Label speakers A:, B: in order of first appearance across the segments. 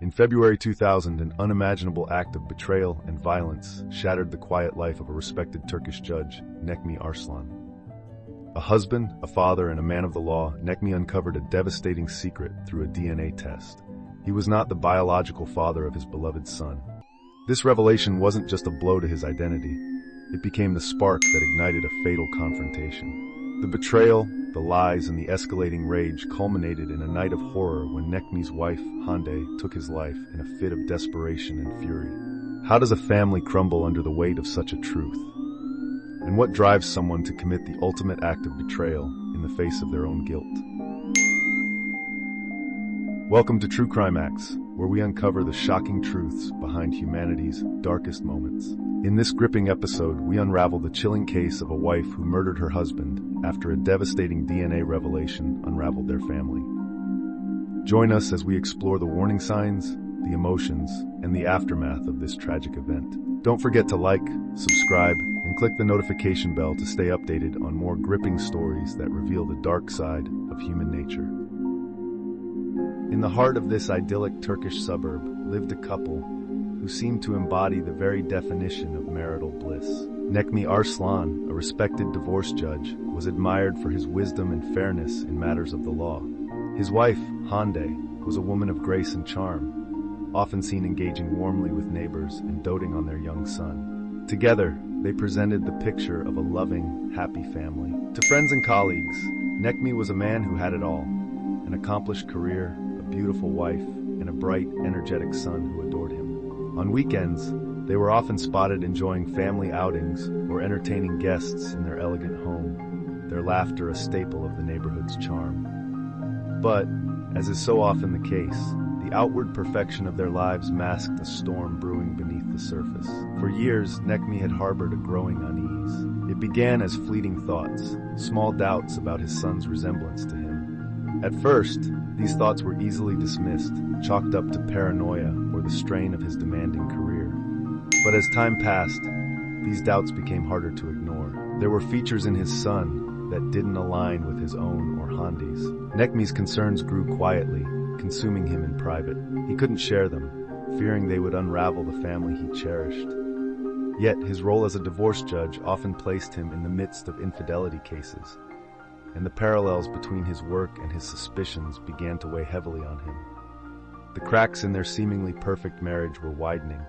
A: In February 2000, an unimaginable act of betrayal and violence shattered the quiet life of a respected Turkish judge, Necmi Arslan. A husband, a father, and a man of the law, Necmi uncovered a devastating secret through a DNA test. He was not the biological father of his beloved son. This revelation wasn't just a blow to his identity. It became the spark that ignited a fatal confrontation. The betrayal, the lies, and the escalating rage culminated in a night of horror when Necmi's wife, Hande, took his life in a fit of desperation and fury. How does a family crumble under the weight of such a truth? And what drives someone to commit the ultimate act of betrayal in the face of their own guilt? Welcome to True Crime Acts, where we uncover the shocking truths behind humanity's darkest moments. In this gripping episode, we unravel the chilling case of a wife who murdered her husband after a devastating DNA revelation unraveled their family. Join us as we explore the warning signs, the emotions, and the aftermath of this tragic event. Don't forget to like, subscribe, and click the notification bell to stay updated on more gripping stories that reveal the dark side of human nature. In the heart of this idyllic Turkish suburb lived a couple who seemed to embody the very definition of marital bliss. Necmi Arslan, a respected divorce judge, was admired for his wisdom and fairness in matters of the law. His wife, Hande, was a woman of grace and charm, often seen engaging warmly with neighbors and doting on their young son. Together, they presented the picture of a loving, happy family. To friends and colleagues, Necmi was a man who had it all: an accomplished career, a beautiful wife, and a bright, energetic son who adored him. On weekends, they were often spotted enjoying family outings or entertaining guests in their elegant home, their laughter a staple of the neighborhood's charm. But, as is so often the case, the outward perfection of their lives masked a storm brewing beneath the surface. For years, Necmi had harbored a growing unease. It began as fleeting thoughts, small doubts about his son's resemblance to him. At first, these thoughts were easily dismissed, chalked up to paranoia or the strain of his demanding career. But as time passed, these doubts became harder to ignore. There were features in his son that didn't align with his own or Hande's. Necmi's concerns grew quietly, consuming him in private. He couldn't share them, fearing they would unravel the family he cherished. Yet his role as a divorce judge often placed him in the midst of infidelity cases, and the parallels between his work and his suspicions began to weigh heavily on him. The cracks in their seemingly perfect marriage were widening,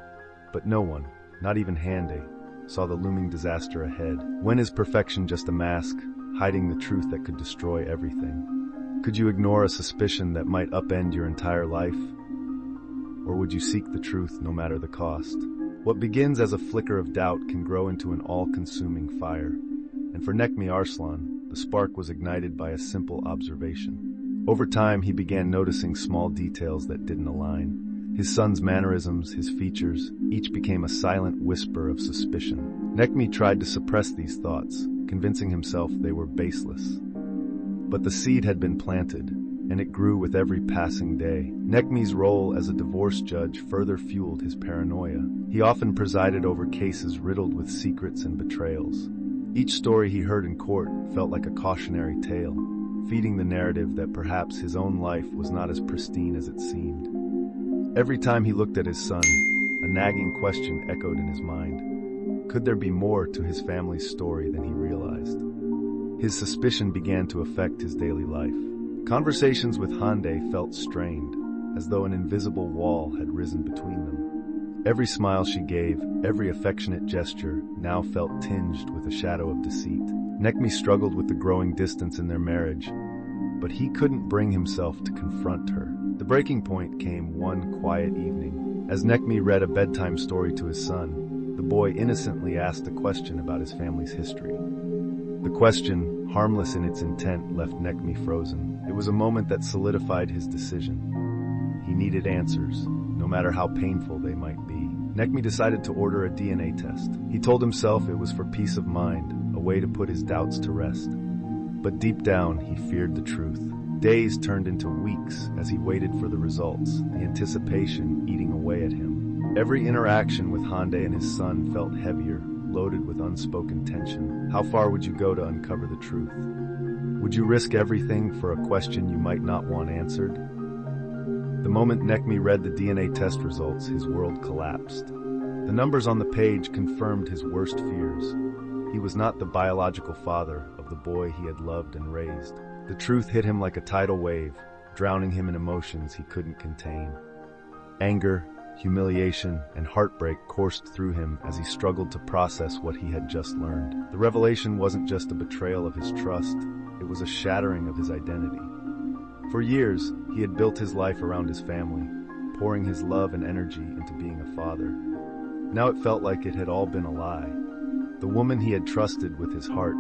A: but no one, not even Hande, saw the looming disaster ahead. When is perfection just a mask, hiding the truth that could destroy everything? Could you ignore a suspicion that might upend your entire life? Or would you seek the truth no matter the cost? What begins as a flicker of doubt can grow into an all-consuming fire. And for Necmi Arslan, the spark was ignited by a simple observation. Over time, he began noticing small details that didn't align. His son's mannerisms, his features, each became a silent whisper of suspicion. Necmi tried to suppress these thoughts, convincing himself they were baseless. But the seed had been planted, and it grew with every passing day. Necmi's role as a divorce judge further fueled his paranoia. He often presided over cases riddled with secrets and betrayals. Each story he heard in court felt like a cautionary tale, feeding the narrative that perhaps his own life was not as pristine as it seemed. Every time he looked at his son, a nagging question echoed in his mind. Could there be more to his family's story than he realized? His suspicion began to affect his daily life. Conversations with Hande felt strained, as though an invisible wall had risen between them. Every smile she gave, every affectionate gesture, now felt tinged with a shadow of deceit. Necmi struggled with the growing distance in their marriage, but he couldn't bring himself to confront her. The breaking point came one quiet evening. As Necmi read a bedtime story to his son, the boy innocently asked a question about his family's history. The question, harmless in its intent, left Necmi frozen. It was a moment that solidified his decision. He needed answers, no matter how painful they might be. Necmi decided to order a DNA test. He told himself it was for peace of mind, a way to put his doubts to rest. But deep down, he feared the truth. Days turned into weeks as he waited for the results, the anticipation eating away at him. Every interaction with Hande and his son felt heavier, loaded with unspoken tension. How far would you go to uncover the truth? Would you risk everything for a question you might not want answered? The moment Necmi read the DNA test results, his world collapsed. The numbers on the page confirmed his worst fears. He was not the biological father of the boy he had loved and raised. The truth hit him like a tidal wave, drowning him in emotions he couldn't contain. Anger, humiliation, and heartbreak coursed through him as he struggled to process what he had just learned. The revelation wasn't just a betrayal of his trust, it was a shattering of his identity. For years, he had built his life around his family, pouring his love and energy into being a father. Now it felt like it had all been a lie. The woman he had trusted with his heart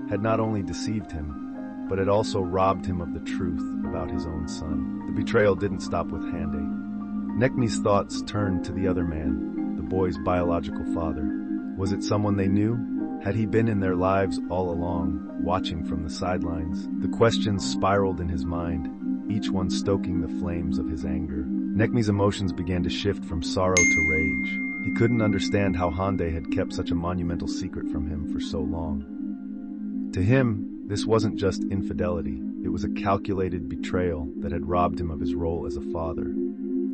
A: had not only deceived him, but had also robbed him of the truth about his own son. The betrayal didn't stop with Hande. Necmi's thoughts turned to the other man, the boy's biological father. Was it someone they knew? Had he been in their lives all along, watching from the sidelines? The questions spiraled in his mind, each one stoking the flames of his anger. Necmi's emotions began to shift from sorrow to rage. He couldn't understand how Hande had kept such a monumental secret from him for so long. To him, this wasn't just infidelity, it was a calculated betrayal that had robbed him of his role as a father.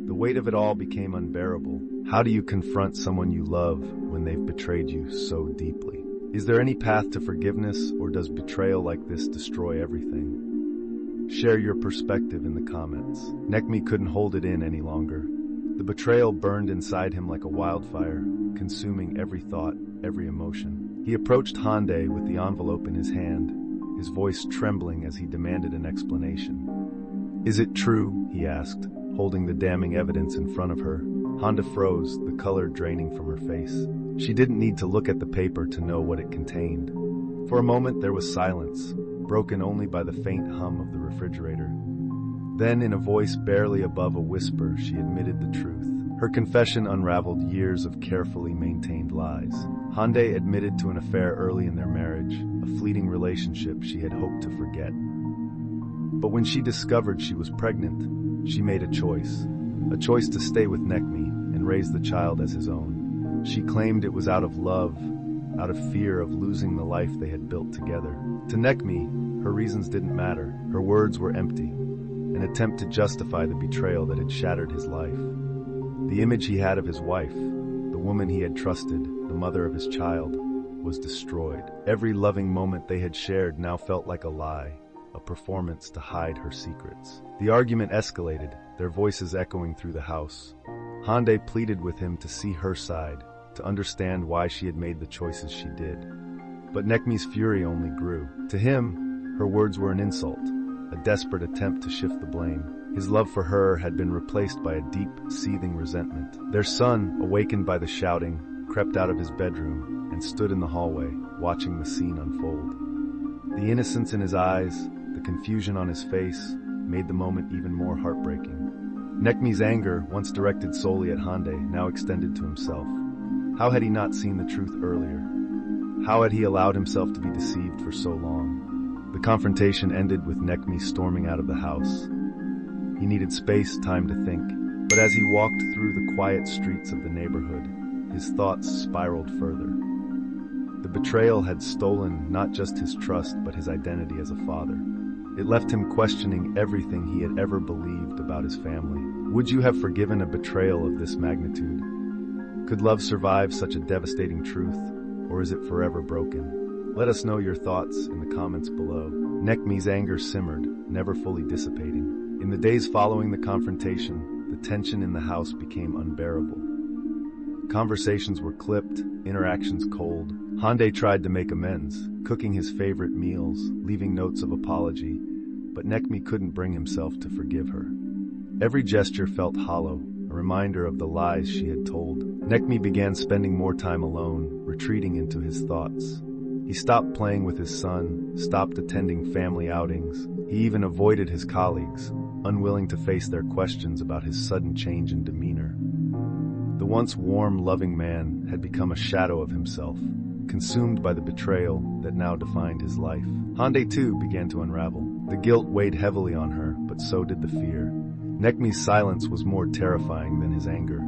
A: The weight of it all became unbearable. How do you confront someone you love when they've betrayed you so deeply? Is there any path to forgiveness, or does betrayal like this destroy everything? Share your perspective in the comments. Necmi couldn't hold it in any longer. The betrayal burned inside him like a wildfire, consuming every thought, every emotion. He approached Hande with the envelope in his hand, his voice trembling as he demanded an explanation. "Is it true?" he asked, holding the damning evidence in front of her. Hande froze, the color draining from her face. She didn't need to look at the paper to know what it contained. For a moment there was silence, broken only by the faint hum of the refrigerator. Then, in a voice barely above a whisper, she admitted the truth. Her confession unraveled years of carefully maintained lies. Hande admitted to an affair early in their marriage, a fleeting relationship she had hoped to forget. But when she discovered she was pregnant, she made a choice to stay with Necmi and raise the child as his own. She claimed it was out of love, out of fear of losing the life they had built together. To Necmi, her reasons didn't matter. Her words were empty, an attempt to justify the betrayal that had shattered his life. The image he had of his wife, the woman he had trusted, the mother of his child, was destroyed. Every loving moment they had shared now felt like a lie, a performance to hide her secrets. The argument escalated, their voices echoing through the house. Hande pleaded with him to see her side, to understand why she had made the choices she did. But Necmi's fury only grew. To him, her words were an insult, a desperate attempt to shift the blame. His love for her had been replaced by a deep, seething resentment. Their son, awakened by the shouting, crept out of his bedroom and stood in the hallway, watching the scene unfold. The innocence in his eyes, the confusion on his face, made the moment even more heartbreaking. Necmi's anger, once directed solely at Hande, now extended to himself. How had he not seen the truth earlier? How had he allowed himself to be deceived for so long? The confrontation ended with Necmi storming out of the house. He needed space, time to think, but as he walked through the quiet streets of the neighborhood, his thoughts spiraled further. The betrayal had stolen not just his trust, but his identity as a father. It left him questioning everything he had ever believed about his family. Would you have forgiven a betrayal of this magnitude? Could love survive such a devastating truth, or is it forever broken? Let us know your thoughts in the comments below. Necmi's anger simmered, never fully dissipating. In the days following the confrontation, the tension in the house became unbearable. Conversations were clipped, interactions cold. Hande tried to make amends, cooking his favorite meals, leaving notes of apology, but Necmi couldn't bring himself to forgive her. Every gesture felt hollow, a reminder of the lies she had told. Necmi began spending more time alone, retreating into his thoughts. He stopped playing with his son, stopped attending family outings. He even avoided his colleagues, unwilling to face their questions about his sudden change in demeanor. The once warm, loving man had become a shadow of himself, consumed by the betrayal that now defined his life. Hande too began to unravel. The guilt weighed heavily on her, but so did the fear. Necmi's silence was more terrifying than his anger.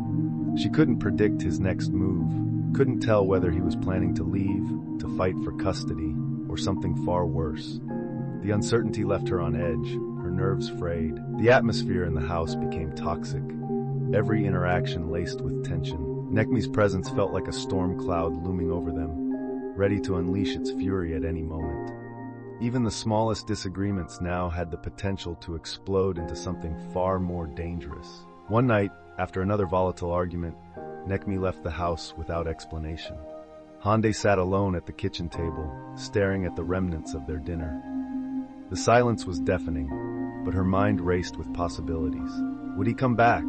A: She couldn't predict his next move, couldn't tell whether he was planning to leave, to fight for custody, or something far worse. The uncertainty left her on edge, her nerves frayed. The atmosphere in the house became toxic, every interaction laced with tension. Necmi's presence felt like a storm cloud looming over them, ready to unleash its fury at any moment. Even the smallest disagreements now had the potential to explode into something far more dangerous. One night, after another volatile argument, Necmi left the house without explanation. Hande sat alone at the kitchen table, staring at the remnants of their dinner. The silence was deafening, but her mind raced with possibilities. Would he come back?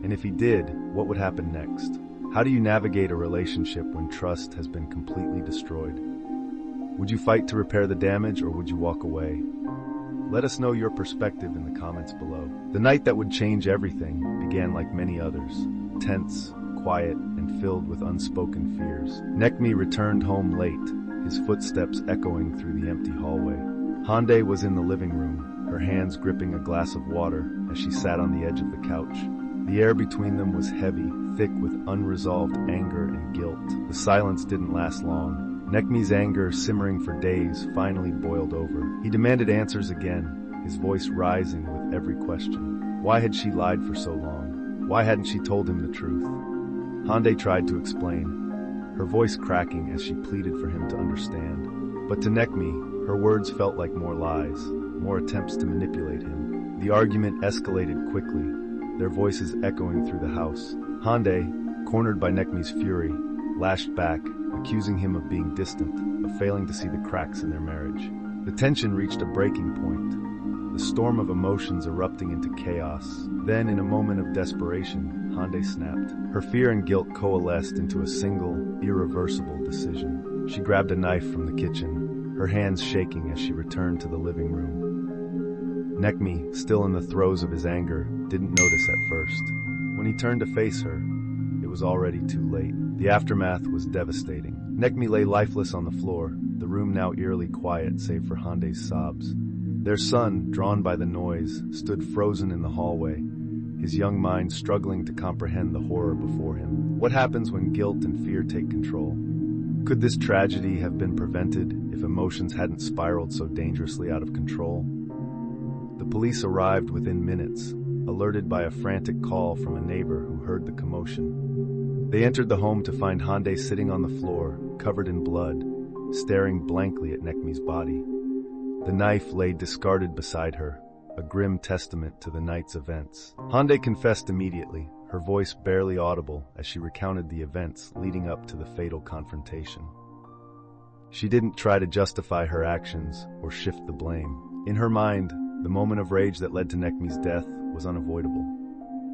A: And if he did, what would happen next? How do you navigate a relationship when trust has been completely destroyed? Would you fight to repair the damage, or would you walk away? Let us know your perspective in the comments below. The night that would change everything began like many others, tense, quiet, and filled with unspoken fears. Necmi returned home late, his footsteps echoing through the empty hallway. Hande was in the living room, her hands gripping a glass of water as she sat on the edge of the couch. The air between them was heavy, thick with unresolved anger and guilt. The silence didn't last long. Necmi's anger, simmering for days, finally boiled over. He demanded answers again, his voice rising with every question. Why had she lied for so long? Why hadn't she told him the truth? Hande tried to explain, her voice cracking as she pleaded for him to understand. But to Necmi, her words felt like more lies, more attempts to manipulate him. The argument escalated quickly, their voices echoing through the house. Hande, cornered by Necmi's fury, lashed back, accusing him of being distant, of failing to see the cracks in their marriage. The tension reached a breaking point, the storm of emotions erupting into chaos. Then, in a moment of desperation, Hande snapped. Her fear and guilt coalesced into a single, irreversible decision. She grabbed a knife from the kitchen, her hands shaking as she returned to the living room. Necmi, still in the throes of his anger, didn't notice at first. When he turned to face her, it was already too late. The aftermath was devastating. Necmi lay lifeless on the floor, the room now eerily quiet save for Hande's sobs. Their son, drawn by the noise, stood frozen in the hallway, his young mind struggling to comprehend the horror before him. What happens when guilt and fear take control? Could this tragedy have been prevented if emotions hadn't spiraled so dangerously out of control? The police arrived within minutes, alerted by a frantic call from a neighbor who heard the commotion. They entered the home to find Hande sitting on the floor, covered in blood, staring blankly at Necmi's body. The knife lay discarded beside her, a grim testament to the night's events. Hande confessed immediately, her voice barely audible as she recounted the events leading up to the fatal confrontation. She didn't try to justify her actions or shift the blame. In her mind, the moment of rage that led to Necmi's death was unavoidable,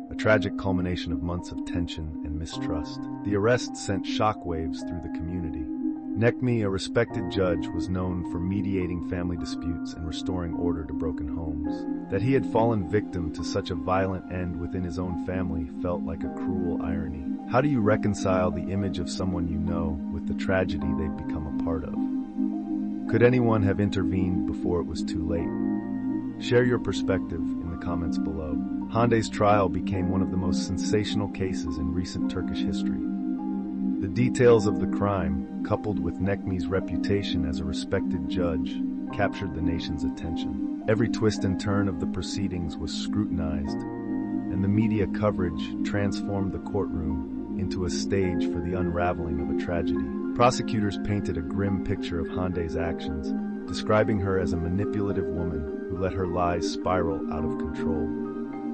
A: a tragic culmination of months of tension and mistrust. The arrest sent shockwaves through the community. Necmi, a respected judge, was known for mediating family disputes and restoring order to broken homes. That he had fallen victim to such a violent end within his own family felt like a cruel irony. How do you reconcile the image of someone you know with the tragedy they've become a part of? Could anyone have intervened before it was too late? Share your perspective in the comments below. Hande's trial became one of the most sensational cases in recent Turkish history. The details of the crime, coupled with Necmi's reputation as a respected judge, captured the nation's attention. Every twist and turn of the proceedings was scrutinized, and the media coverage transformed the courtroom into a stage for the unraveling of a tragedy. Prosecutors painted a grim picture of Hande's actions, describing her as a manipulative woman who let her lies spiral out of control.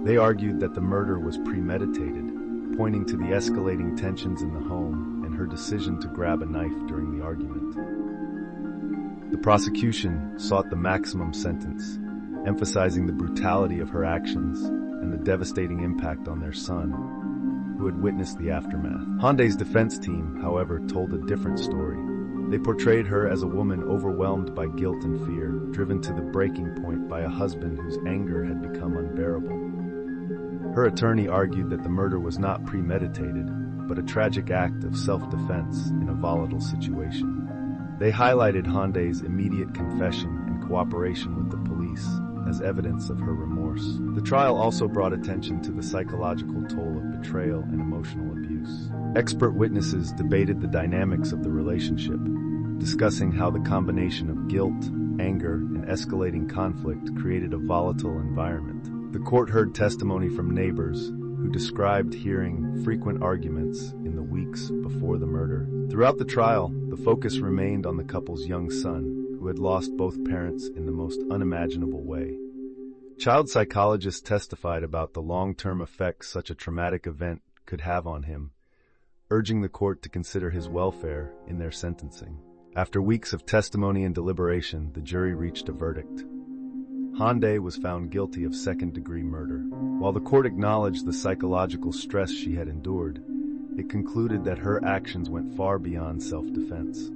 A: They argued that the murder was premeditated, pointing to the escalating tensions in the home and her decision to grab a knife during the argument. The prosecution sought the maximum sentence, emphasizing the brutality of her actions and the devastating impact on their son, who had witnessed the aftermath. Hande's defense team, however, told a different story. They portrayed her as a woman overwhelmed by guilt and fear, driven to the breaking point by a husband whose anger had become unbearable. Her attorney argued that the murder was not premeditated, but a tragic act of self-defense in a volatile situation. They highlighted Hande's immediate confession and cooperation with the police as evidence of her remorse. The trial also brought attention to the psychological toll of betrayal and emotional abuse. Expert witnesses debated the dynamics of the relationship, discussing how the combination of guilt, anger, and escalating conflict created a volatile environment. The court heard testimony from neighbors who described hearing frequent arguments in the weeks before the murder. Throughout the trial, the focus remained on the couple's young son, who had lost both parents in the most unimaginable way. Child psychologists testified about the long-term effects such a traumatic event could have on him, urging the court to consider his welfare in their sentencing. After weeks of testimony and deliberation, the jury reached a verdict. Hande was found guilty of second-degree murder. While the court acknowledged the psychological stress she had endured, it concluded that her actions went far beyond self-defense.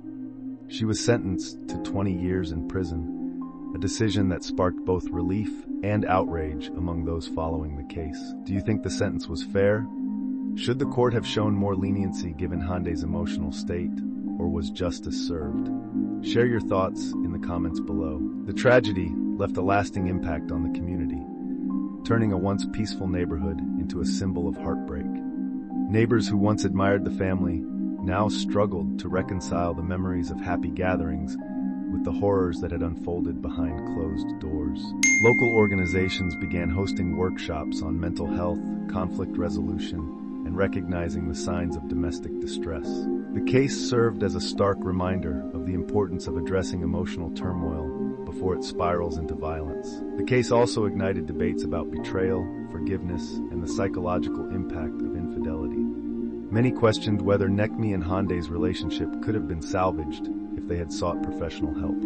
A: She was sentenced to 20 years in prison, a decision that sparked both relief and outrage among those following the case. Do you think the sentence was fair? Should the court have shown more leniency given Hande's emotional state, or was justice served? Share your thoughts in the comments below. The tragedy left a lasting impact on the community, turning a once peaceful neighborhood into a symbol of heartbreak. Neighbors who once admired the family now struggled to reconcile the memories of happy gatherings with the horrors that had unfolded behind closed doors. Local organizations began hosting workshops on mental health, conflict resolution, and recognizing the signs of domestic distress. The case served as a stark reminder of the importance of addressing emotional turmoil before it spirals into violence. The case also ignited debates about betrayal, forgiveness, and the psychological impact of infidelity. Many questioned whether Necmi and Hande's relationship could have been salvaged if they had sought professional help.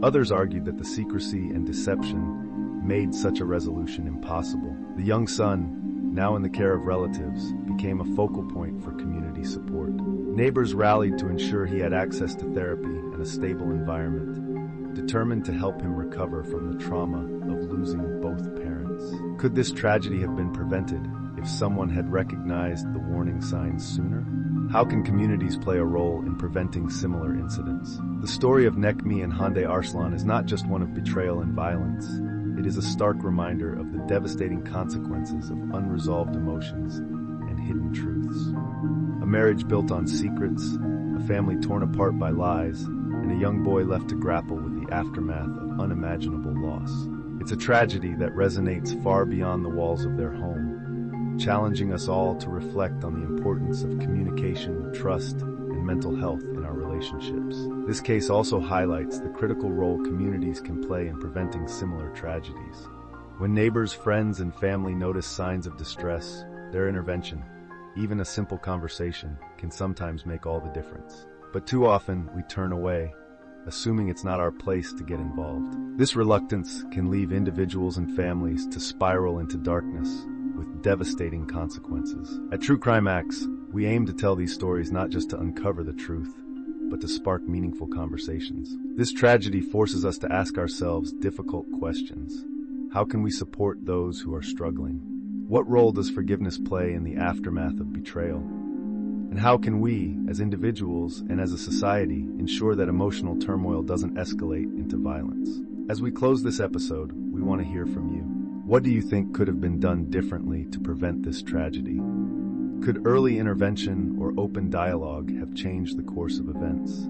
A: Others argued that the secrecy and deception made such a resolution impossible. The young son, now in the care of relatives, became a focal point for community support. Neighbors rallied to ensure he had access to therapy and a stable environment, determined to help him recover from the trauma of losing both parents. Could this tragedy have been prevented if someone had recognized the warning signs sooner? How can communities play a role in preventing similar incidents? The story of Necmi and Hande Arslan is not just one of betrayal and violence. It is a stark reminder of the devastating consequences of unresolved emotions and hidden truths. A marriage built on secrets, a family torn apart by lies, and a young boy left to grapple with the aftermath of unimaginable loss. It's a tragedy that resonates far beyond the walls of their home, challenging us all to reflect on the importance of communication, trust, and mental health in our relationships. This case also highlights the critical role communities can play in preventing similar tragedies. When neighbors, friends, and family notice signs of distress, their intervention, even a simple conversation, can sometimes make all the difference. But too often, we turn away, assuming it's not our place to get involved. This reluctance can leave individuals and families to spiral into darkness with devastating consequences. At True Crime Acts, we aim to tell these stories not just to uncover the truth, but to spark meaningful conversations. This tragedy forces us to ask ourselves difficult questions. How can we support those who are struggling? What role does forgiveness play in the aftermath of betrayal? And how can we, as individuals and as a society, ensure that emotional turmoil doesn't escalate into violence? As we close this episode, we want to hear from you. What do you think could have been done differently to prevent this tragedy? Could early intervention or open dialogue have changed the course of events?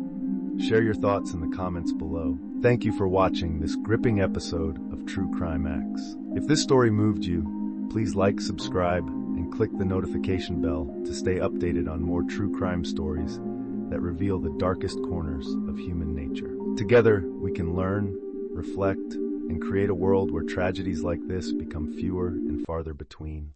A: Share your thoughts in the comments below. Thank you for watching this gripping episode of True Crime Acts. If this story moved you, please like, subscribe, and click the notification bell to stay updated on more true crime stories that reveal the darkest corners of human nature. Together, we can learn, reflect, and create a world where tragedies like this become fewer and farther between.